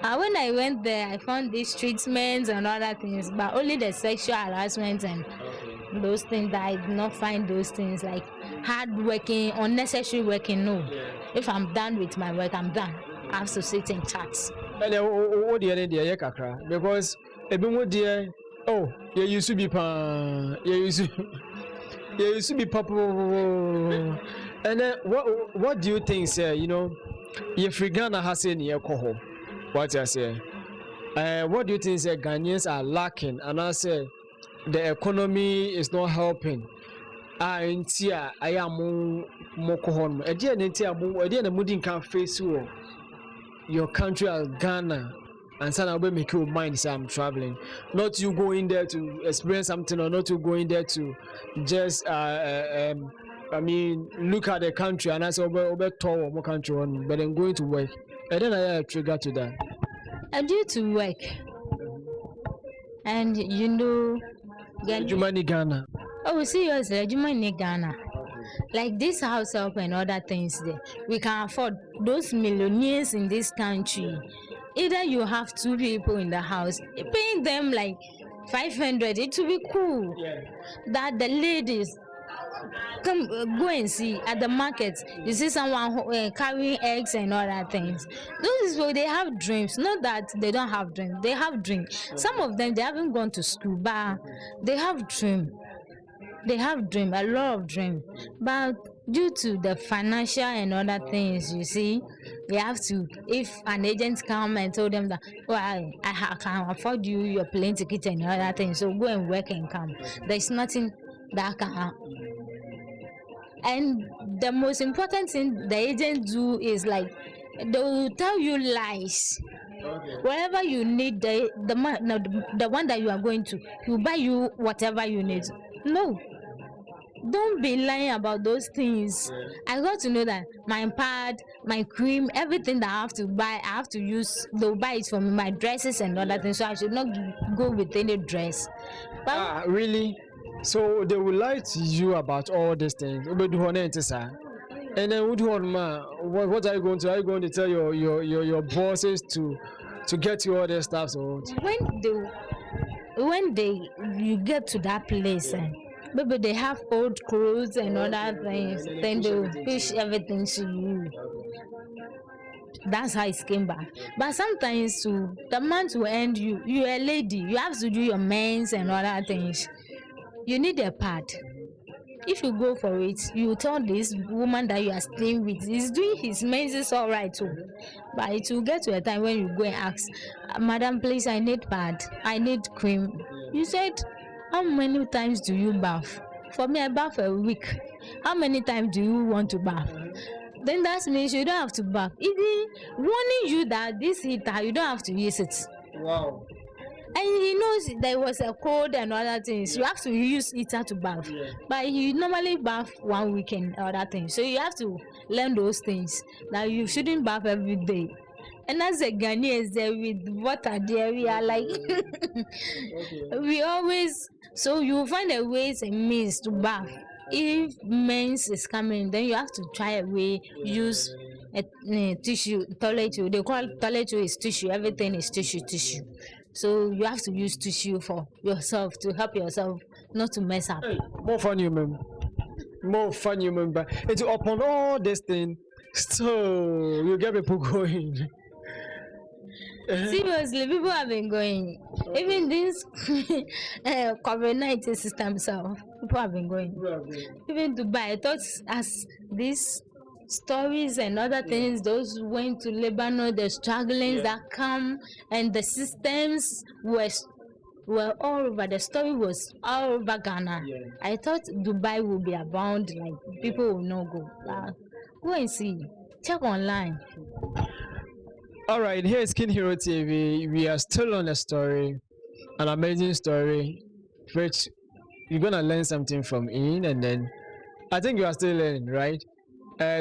When I went there, I found these treatments and other things, but only the sexual harassment and those things that I did not find those things like hard working, unnecessary working. No. If I'm done with my work, I'm done. I have to sit and chat. And what the idea, Kakra? Because a bit more dear. Oh, you used to be you used to be papa. And then what do you think, sir? You know, if Ghana has any alcohol, what I say? What do you think, sir? Ghanaians are lacking, and I say the economy is not helping. I am more cohon. A dear Mudin can face your country as Ghana. And son, I will make your mind say I'm traveling. Not you go in there to experience something, or not you go in there to just look at the country and I say over tour more country on, but I'm going to work. And then I trigger to that. I do to work. And you know, Jumani Ghana. Oh, seriously, Jumani Ghana. Like this house help and other things there. We can afford those millionaires in this country. Either you have 2 people in the house, paying them like 500, it will be cool. That the ladies come go and see at the market. You see someone carrying eggs and other things. Those people, they have dreams. Not that they don't have dreams. They have dreams. Some of them, they haven't gone to school, but they have dreams. They have dream, a lot of dream, but due to the financial and other things, you see, they have to. If an agent come and told them that, well, I can afford you your plane ticket and other things, so go and work and come. There's nothing that can happen. And the most important thing the agent do is like they will tell you lies. Whatever you need, the one that you are going to, he will buy you whatever you need. No. Don't be lying about those things. I got to know that my pad, my cream, everything that I have to buy, I have to use. They'll buy it for me, my dresses and other things. So I should not go with any dress. But really? So they will lie to you about all these things. And then what are you going to? Are you going to tell your bosses to get you all this stuff? So when you get to that place, maybe they have old clothes and other things, then they will push everything to you. That's how it came back. But sometimes too, the month will end you. You're a lady, you have to do your mens and other things. You need a pad. If you go for it, you tell this woman that you are staying with, he's doing his mens, is all right too. But it will get to a time when you go and ask, Madam, please, I need pad, I need cream. You said, how many times do you bath? For me, I bath a week. How many times do you want to bath? Then that means you don't have to bath. Even warning you that this heater, you don't have to use it. Wow. And he knows there was a cold and other things. You have to use heater to bath. But you normally bath 1 weekend or other things. So you have to learn those things. That you shouldn't bath every day. And as a Ghanaians there with water there, we are like we always, so you find a ways and means to bath. If mens is coming, then you have to try a way, use a tissue, toilet. They call toilet is tissue, everything is tissue. So you have to use tissue for yourself to help yourself not to mess up. Hey, more fun human. But it's upon all this thing, so you get people going. Seriously, people have been going. Even this COVID-19 system itself, people have been going. Even Dubai, I thought as these stories and other things, those who went to Lebanon, the strugglings that come, and the systems were all over. The story was all over Ghana. I thought Dubai would be abound, like people will not go. Go and see. Check online. All right, here is King Hero TV. We are still on a story, an amazing story, which you're gonna learn something from in, and then I think you are still learning, right?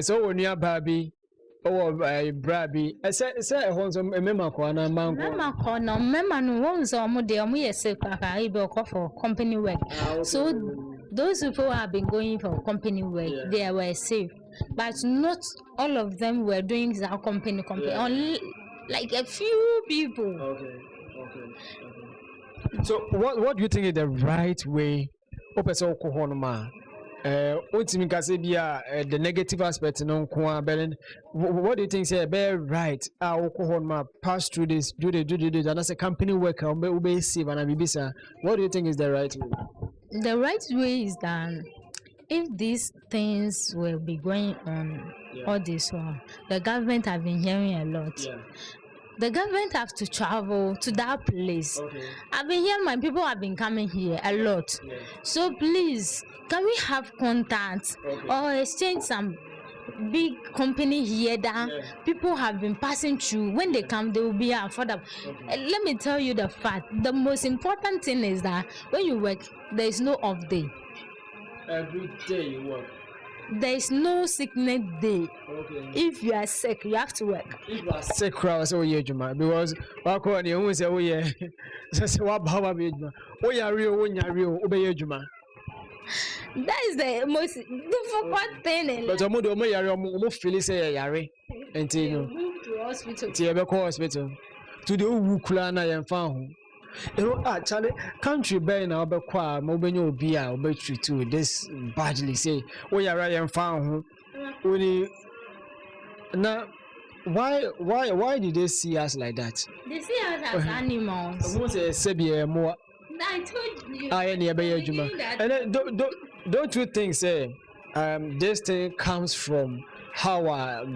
So when you are baby, or Brabby, I said, a wholesome member corner, Mama corner, Mama no one so yes, for company work. So those people have been going for company work, they were safe. But not all of them were doing their company. Only like a few people. Okay. So what do you think is the right way? The negative aspect what do you think say be right? Pass through this, do this, and as a company worker, be safe and be bisa. What do you think is the right way? The right way is that if these things will be going on all this while, the government have been hearing a lot. The government have to travel to that place. I've been hearing my people have been coming here a lot. So please, can we have contact or exchange some big company here that people have been passing through? When they come, they will be affordable. Let me tell you the fact. The most important thing is that when you work, there is no off day. Every day you work. There is no sickness day. If you are sick, you have to work. If you are sick, crowd, because what you say, oh yeah, what power be juma? Oh yeah, real, obey juma. That is the most difficult thing. But I'm feel say yare, and you move to hospital. Hospital. To the Ukulana and found. Actually, country by now, but qua, mobile beer, obey to this badly say, oh, yeah, I am found. Now, why did they see us like that? They see us as animals. I want to say, more. I told you. I ain't and then don't you think, say, this thing comes from how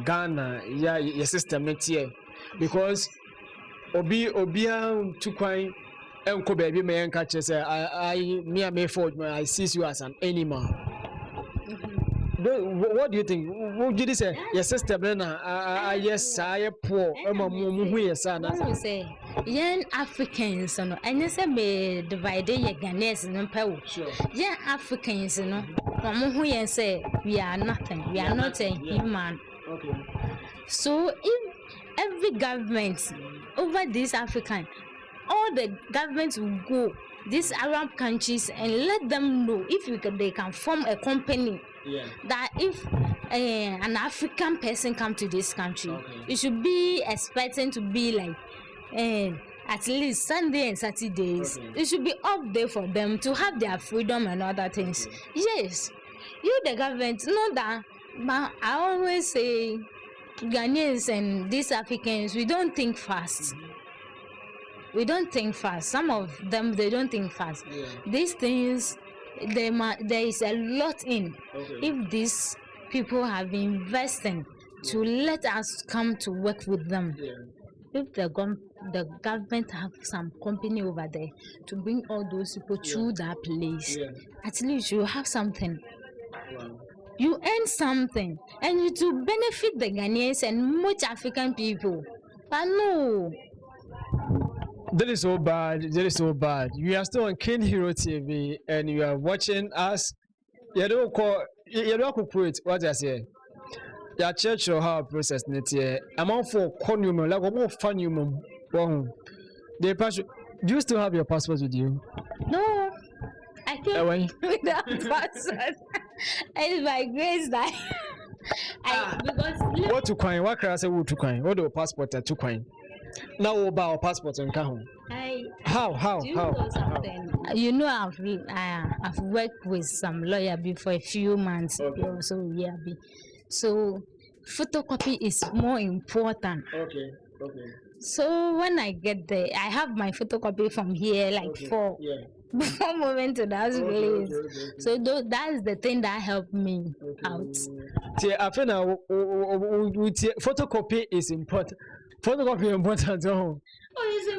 Ghana, your system, here, because Obia to quite. Baby, may catch say I see you as an animal. What do you think? What did you say? Your sister, yes, I poor. I say, young Africans, and you say, me divided your Ghanaians and Peru. Young Africans, who say, we are nothing, we are not a human. So, if every government over this African, all the governments will go these Arab countries and let them know if they can form a company that if an African person come to this country, you should be expecting to be like at least Sunday and Saturdays. Okay. It should be up there for them to have their freedom and other things. Yes, you the government know that, but I always say Ghanaians and these Africans, we don't think fast. We don't think fast. Some of them, they don't think fast. Yeah. These things, there is a lot in. Okay. If these people have been investing to let us come to work with them, Yeah. if the government have some company over there to bring all those people to that place, Yeah. at least you have something. Wow. You earn something, and it will benefit the Ghanaians and much African people. But no, That is so bad. That is so bad. You are still on King Hero TV and you are watching us. You don't call Kuwait. What I say? Your church or how process net here. Amount for conumum, like more funumum. The passport. Do you still have your passport with you? no, I came Why? without passport. It's my grace that because What to coin? What can I say? What to coin? What do passport to coin? Now about passport and come. How? do you know something? You know, I've worked with some lawyer before a few months. Okay. So yeah, so photocopy is more important. Okay. So when I get there, I have my photocopy from here, like for Yeah. before moving to that place. So that's the thing that helped me out. I feel now photocopy is important. Photocopy is important. Oh.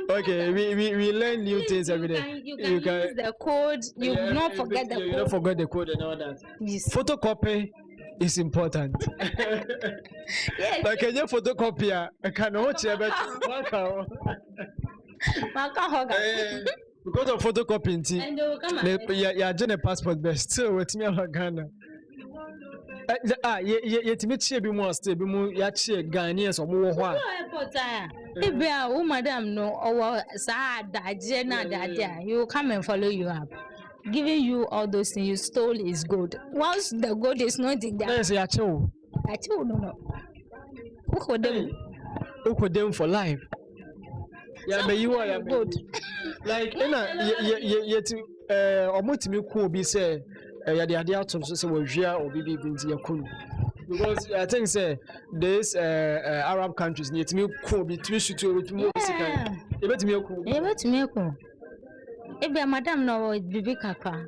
Okay, we learn new things every day. You can use the code. You not forget the you code. don't forget the code and all that. Yes. Photocopy is important. Yes. Like a photocopier, I can watch it, but because of photocopying, And they will come and yeah, just a passport best. So what's me about Ghana? Yet me cheer be more stable, be more yachi Ghanaians or more. oh madam no or sad that you come and follow you up. Giving you all those things you stole is good. Once the good is not in there, There's yacho. I told no. Who could them? Who could them for life? Yeah, but you are good. Like, yet, almost me cool be say, the idea of so we share or be into your cool. Because I think say this Arab countries need me cool between you two with more. You bet me cool. You bet me cool. If the madam no bibi kaka,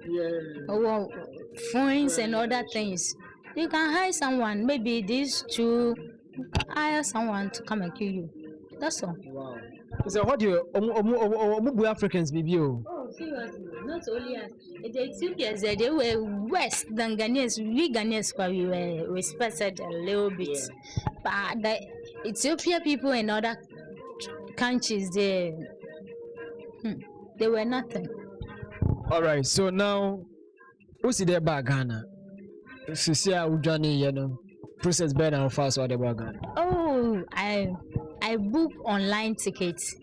or phones and other things, you can hire someone. Maybe these two hire someone to come and kill you. That's all. Wow. So what do you Africans be you? Oh, seriously, not only us. The Ethiopians, they were worse than Ghanaians. We Ghanaians, we were respected a little bit. But the Ethiopia people and other countries, they were nothing. All right, so now, who's there by Ghana? Sisia Ujani, you know, process better and fast or the Ghana. Oh, I book online tickets.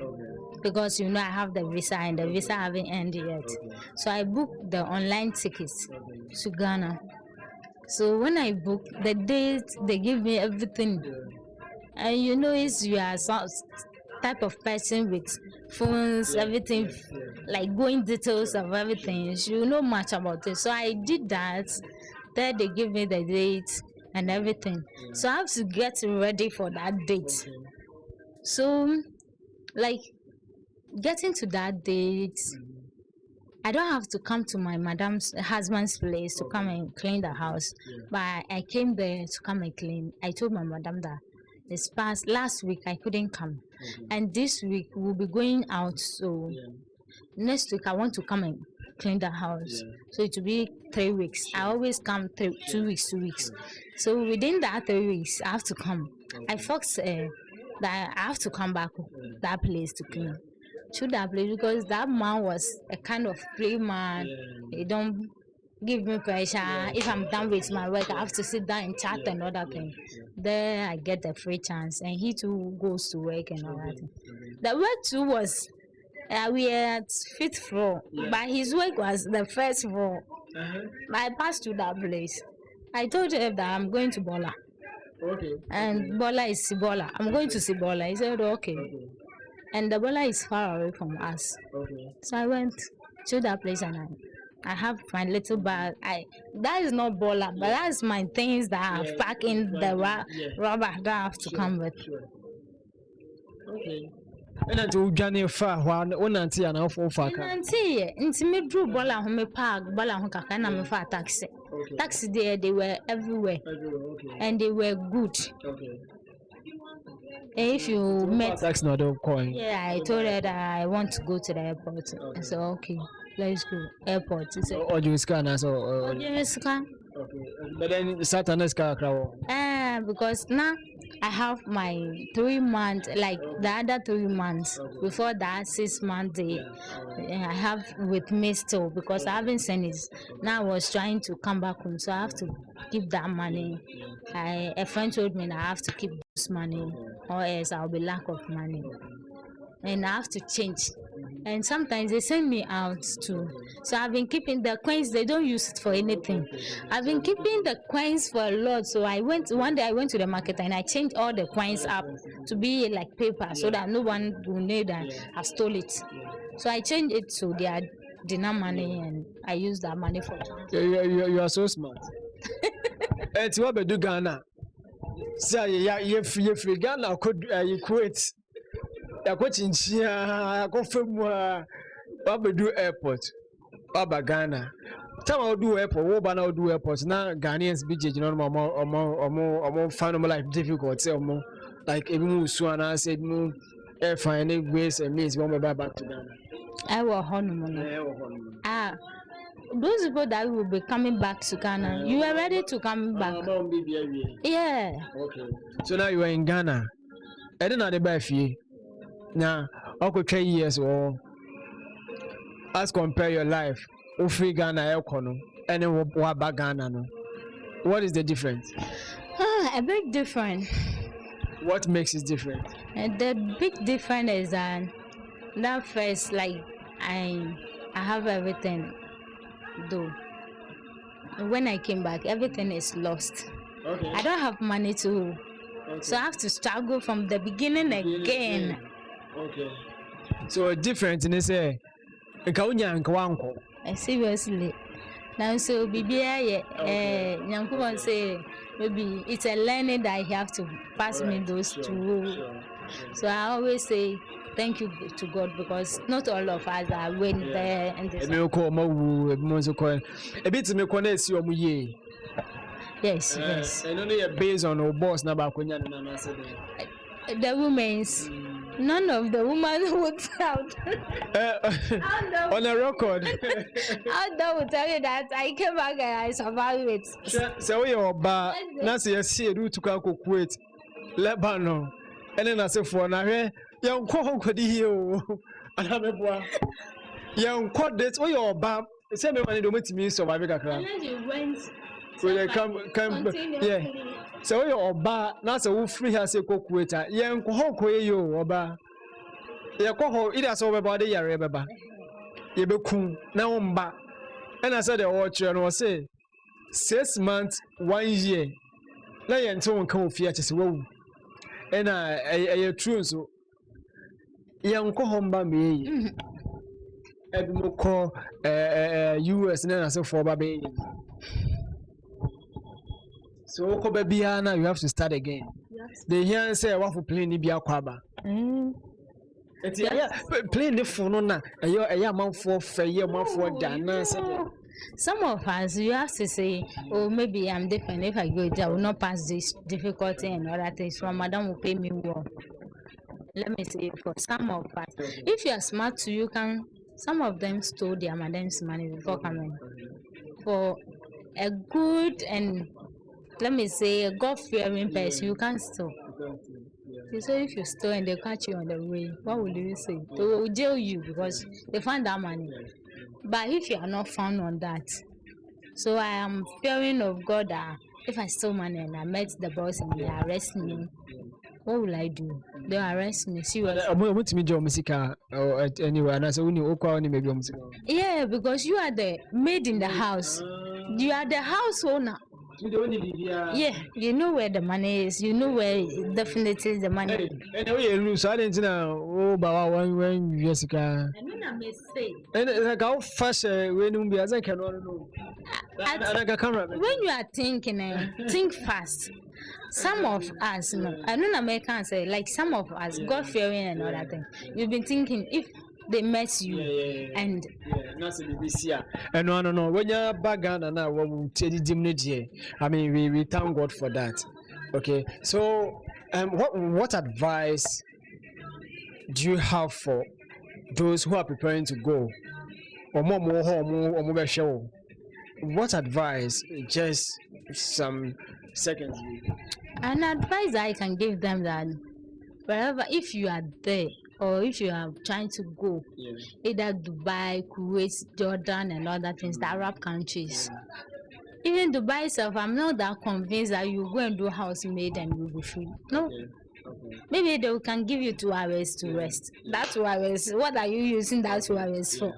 Because you know I have the visa and the visa haven't ended yet. So I booked the online tickets to Ghana. So when I booked the date, they give me everything. And you know, you are some type of person with phones, everything, like going details of everything. You know much about it. So I did that. Then they give me the date and everything. So I have to get ready for that date. So, like, getting to that date, I don't have to come to my madam's husband's place to come and clean the house. But I came there to come and clean. I told my madam that last week I couldn't come. And this week we'll be going out. So next week I want to come and clean the house. So it will be 3 weeks. I always come 2 weeks, 2 weeks. So within that 3 weeks, I have to come. I foxed that I have to come back to that place to clean. To that place because that man was a kind of free man. He don't give me pressure. If I'm done with my work, I have to sit down and chat and other things. There I get the free chance, and he too goes to work and all that. The work too was we are at 5th floor, but his work was the 1st floor. I passed to that place. I told him that I'm going to Bola. And Bola is Sibola. I'm going to Sibola. He said okay. and the bola is far away from us. Okay. So I went to that place and I have my little bag. That is not bola, but that's my things that I have packed in the rubber that I have to come with. Okay. And until Johnny far one auntie and off And auntie, into me drew bola home park, bola home and I'm a taxi. Taxi there, they were everywhere. And they were good. Okay. If you met tax not coin. yeah, I told her that I want to go to the airport. I said, okay, let's go. Airport. She said, Or you scan as oh, yes, okay. But then Saturn's car crowd. because now I have my 3 months, like the other 3 months. Before that 6 months, I have with me still because I haven't sent it. Now I was trying to come back home, so I have to keep that money. A friend told me that I have to keep this money, or else I'll be lack of money, and I have to change. And sometimes they send me out too. So I've been keeping the coins. They don't use it for anything. I've been keeping the coins for a lot. So one day I went to the market and I changed all the coins up to be like paper so that no one will know that I stole it. So I changed it to their dinner money and I use that money for you are so smart. It's what we do Ghana. So you free Ghana could you quit. I got in Chia, I go from do airport, Baba Ghana. Time I'll do airport, what about I'll do airports now? Ghanaians be judging on more fun life difficult, say more like even Suana said, more air finding ways and means when we back to Ghana. I will honeymoon. Those people that will be coming back to Ghana, you are ready to come back? Yeah. Okay. So now you are in Ghana. I don't know the bad fee. Now, I could 3 years or as compare your life, free Ghana, and then what back Ghana. What is the difference? A big difference. What makes it different? The big difference is that first, like I have everything, though. When I came back, everything is lost. Okay. I don't have money to, so I have to struggle from the beginning again. Okay. So different in this seriously. Now so BBI Yankuban say maybe it's a learning that I have to pass me those two. So I always say thank you to God because not all of us are went there and this. Yes, yes. And only based on our boss number. The women's. None of the women would shout. On a record. I will tell you that I came back and I survived it. So your bar, Nancy, I see you to Kuwait, Lebanon, and then I say for now, young Kong could heal. And I'm a boy. Young quad that's where your bar, same money don't meet me so I make a crowd. And then you went. So they come, yeah. So your bar, that's a free has a cook waiter. Young Kong, you, Oba. Your coho, it has over body, ya rebaba. You be cool, now back. And I said, the watcher and was say 6 months, 1 year. Now you don't come fear to say, and I true so. Young Cohomba me. Edmo call US and then I said for baby. So, Kobebiana, you have to start again. They hear and say, I want to play Nibia Kwaba. Playing the phone now, a year month for fair, month for Dana. Some of us, you have to say, oh, maybe I'm different. If I go, I will not pass this difficulty and other things. From Madam will pay me well. Let me say, for some of us, if you are smart too, you can. Some of them stole their madam's money before coming. For a good and let me say a God-fearing person, you can't steal. So if you steal and they catch you on the way, what will you say? They will jail you because they found that money. But if you are not found on that, so I am fearing of God that if I steal money and I met the boss and they arrest me, what will I do? They arrest me. Seriously. Yeah, because you are the maid in the house. You are the house owner. Yeah, you know where the money is. You know where definitely the money. And we lose. I didn't know. Oh, but when Jessica. And like how fast when you be as I can know. Like a camera. When you are thinking, think fast. Some of us, no, I know Americans say like some of us, God fearing and all that thing. You've been thinking if they mess you and and no. When you're back and now, what will tell you? I mean, we thank God for that. Okay, so what advice do you have for those who are preparing to go? Or more show? What advice? Just some seconds. an advice I can give them that wherever if you are there or if you are trying to go either Dubai, Kuwait, Jordan and other things, the Arab countries. Even Dubai itself, I'm not that convinced that you go and do housemaid and you'll be free. No. Maybe they can give you 2 hours to rest. That 2 hours, what are you using that 2 hours for?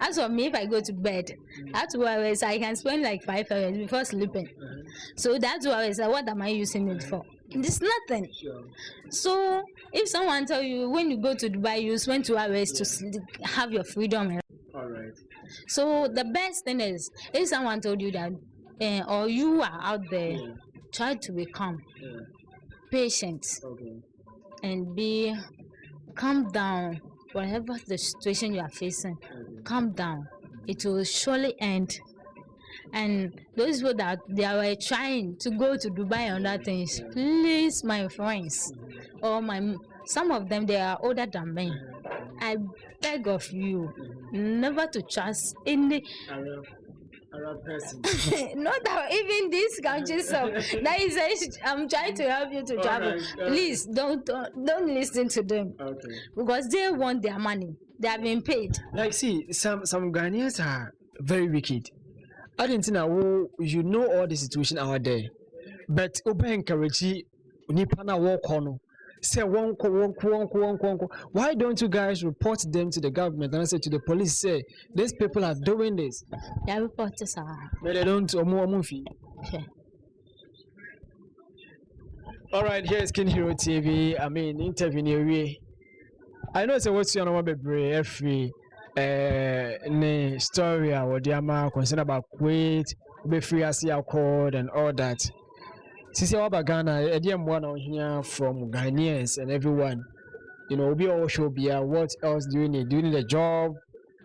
As for me, if I go to bed, that 2 hours, I can spend like 5 hours before sleeping. So that 2 hours, what am I using it for? It's nothing. So if someone tell you when you go to Dubai, you spend 2 hours to sleep, have your freedom. All right. So the best thing is, if someone told you that, or you are out there, try to be calm, patient, and be calm down. Whatever the situation you are facing, calm down. It will surely end. And those people that they were trying to go to Dubai and other things, please, my friends, or some of them they are older than me. I beg of you, never to trust any Arab person. not that even these countries that is I'm trying to help you to travel. Please don't listen to them. Okay. Because they want their money. They have been paid. Like see, some Ghanaians are very wicked. I didn't know you know all the situation out there. But open encourage nipa na walk on. Say one. Why don't you guys report them to the government and say to the police? Say these people are doing this. Their reporters are. But they don't. Okay. All right, here's King Hero TV. I mean, interview. I know it's a what's your number, every story or the concern about Kuwait, be free as code and all that. Since you're about Ghana, I didn't want to hear from Ghanaians and everyone. You know, we all should be. What else do you need? Do you need a job?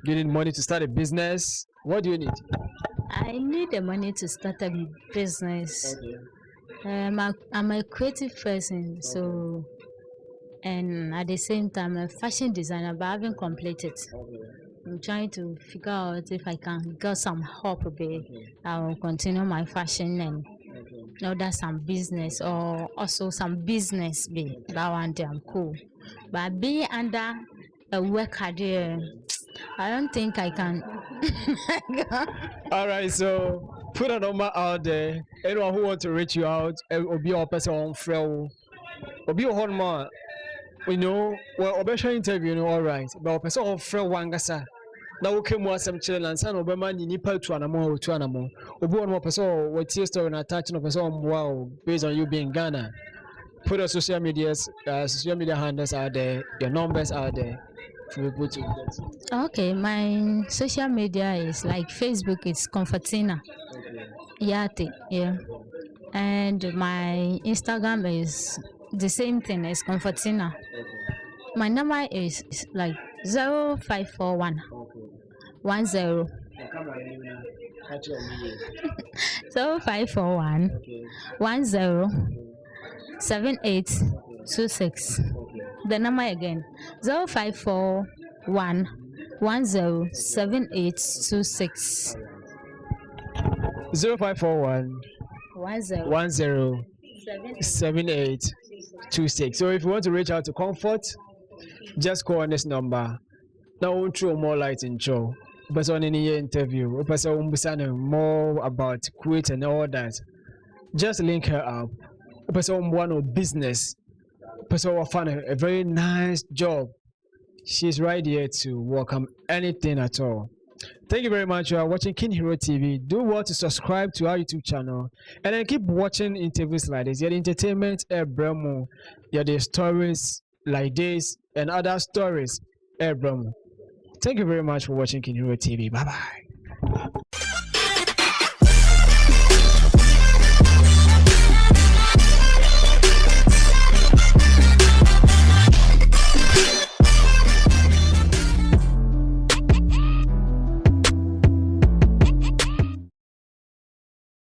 Do you need money to start a business? What do you need? I need the money to start a business. Okay. I'm a creative person, so and at the same time a fashion designer, but I haven't completed. I'm trying to figure out if I can get some help a bit. I will continue my fashion and order some business or also some business be that one day I'm cool. But being under a work career, I don't think I can. All right, so put a number out there. Anyone who wants to reach you out, or be your person on Frel, or be your home man. We know, well, Obesha interview, you know, all right, but person on Frel Wangasa. Now we came with some children and son of man, you need to animal to animal. Or one more person, what your story and attaching of person, wow, based on you being Ghana. Put your social media handles out there, your numbers out there. For people to get. Okay, my social media is like Facebook, it's Comfortina. Yate, yeah. And my Instagram is the same thing as Comfortina. My number is like 0541 10 0541 10 7826. The number again 0541 10 7826. 0541 10 7826. So if you want to reach out to Comfort, just call on this number. Now we'll throw more light in show. Person in the interview, person more about Kuwait and all that. Just link her up. Person one of business. Person will find a very nice job. She's right here to welcome anything at all. Thank you very much. You are watching King Hero TV. Do well to subscribe to our YouTube channel and then keep watching interviews like this. Yeah, the entertainment, Bremo. Yeah, the stories like this and other stories, Bremo. Thank you very much for watching King Hero TV. Bye bye.